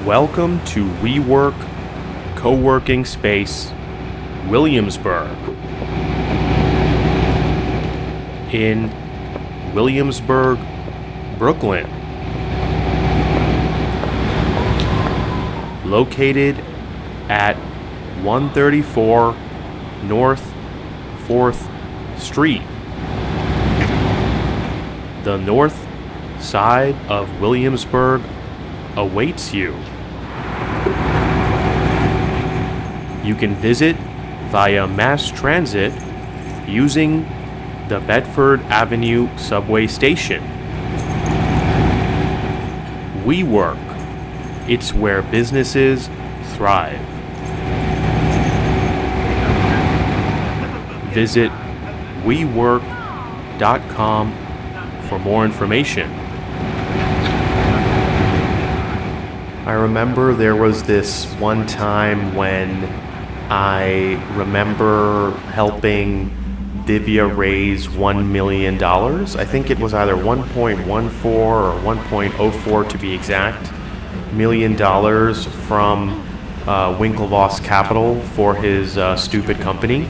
Welcome to WeWork Co-working Space, Williamsburg. In Williamsburg, Brooklyn. Located at 134 North 4th Street. The north side of Williamsburg awaits you. You can visit via mass transit using the Bedford Avenue Subway Station. WeWork. It's where businesses thrive. Visit WeWork.com for more information. I remember there was this one time when I remember helping Divya raise $1 million. I think it was either 1.14 or 1.04 to be exact, $1 million from Winklevoss Capital for his stupid company.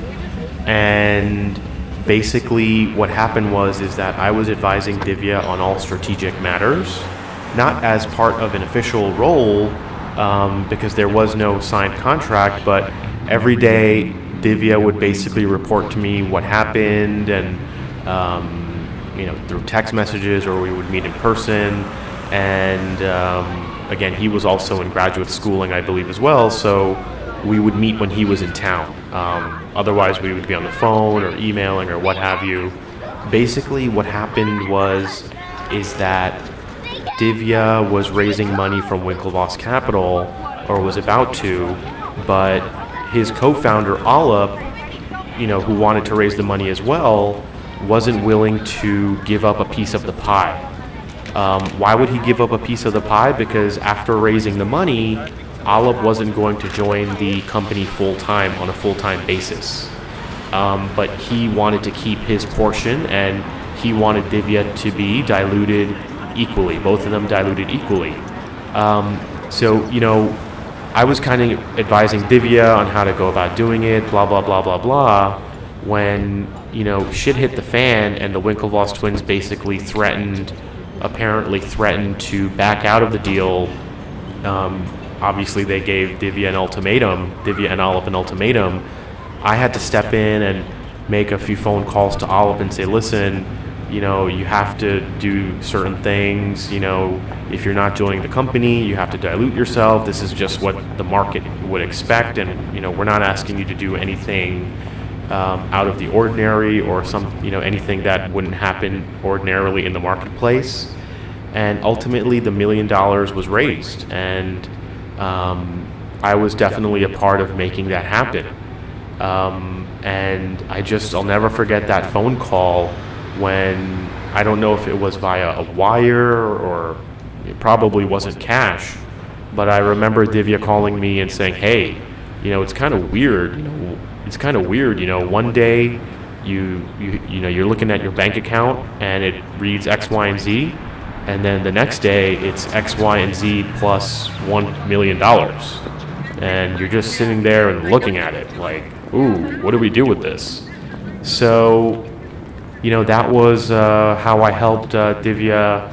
And basically what happened is that I was advising Divya on all strategic matters, not as part of an official role, because there was no signed contract, but every day Divya would basically report to me what happened, and through text messages, or we would meet in person. And again, he was also in graduate schooling, I believe, as well, so we would meet when he was in town. Otherwise, we would be on the phone or emailing or what have you. Basically, what happened is that Divya was raising money from Winklevoss Capital, or was about to, but his co-founder, Alip, who wanted to raise the money as well, wasn't willing to give up a piece of the pie. Why would he give up a piece of the pie? Because after raising the money, Alip wasn't going to join the company full-time on a full-time basis. But he wanted to keep his portion, and he wanted Divya to be diluted equally, both of them diluted equally. I was kind of advising Divya on how to go about doing it, blah, blah, blah, blah, blah, when, shit hit the fan, and the Winklevoss twins basically apparently threatened to back out of the deal. Obviously, they gave Divya and Alip an ultimatum. I had to step in and make a few phone calls to Alip and say, listen, you have to do certain things. If you're not joining the company, you have to dilute yourself. This is just what the market would expect, and we're not asking you to do anything out of the ordinary, or anything that wouldn't happen ordinarily in the marketplace. And ultimately, the $1 million was raised, and I was definitely a part of making that happen. And I'll never forget that phone call, when I don't know if it was via a wire, or it probably wasn't cash, but I remember Divya calling me and saying, hey, it's kind of weird. One day you're looking at your bank account and it reads X, Y, and Z, and then the next day it's X, Y, and Z plus $1 million. And you're just sitting there and looking at it like, ooh, what do we do with this? So, that was how I helped Divya,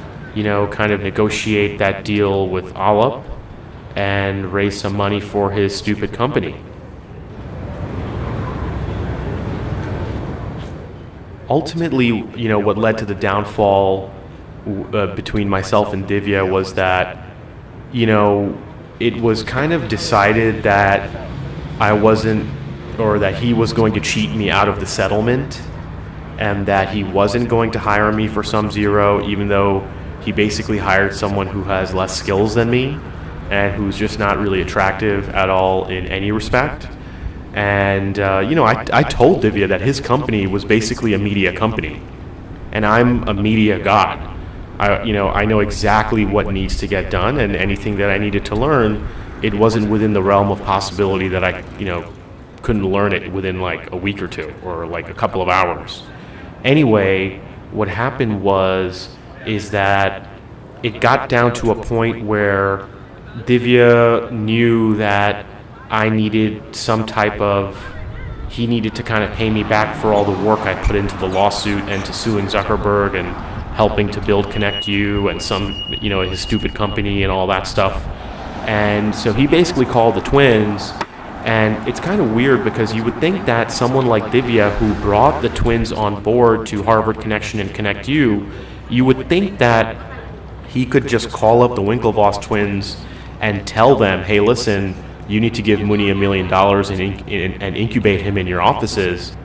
kind of negotiate that deal with Alip and raise some money for his stupid company. Ultimately, what led to the downfall between myself and Divya was that, it was kind of decided that that he was going to cheat me out of the settlement, and that he wasn't going to hire me for sum zero, even though he basically hired someone who has less skills than me and who's just not really attractive at all in any respect. And, I told Divya that his company was basically a media company, and I'm a media god. I know exactly what needs to get done, and anything that I needed to learn, it wasn't within the realm of possibility that I, couldn't learn it within like a week or two, or like a couple of hours. Anyway, what happened is that it got down to a point where Divya knew that I needed some type of, he needed to kind of pay me back for all the work I put into the lawsuit and to suing Zuckerberg and helping to build Connect You and his stupid company and all that stuff. And so he basically called the twins, and it's kind of weird because you would think that someone like Divya, who brought the twins on board to Harvard Connection and Connect You would think that he could just call up the Winklevoss twins and tell them, hey, listen, you need to give Muni $1 million and incubate him in your offices.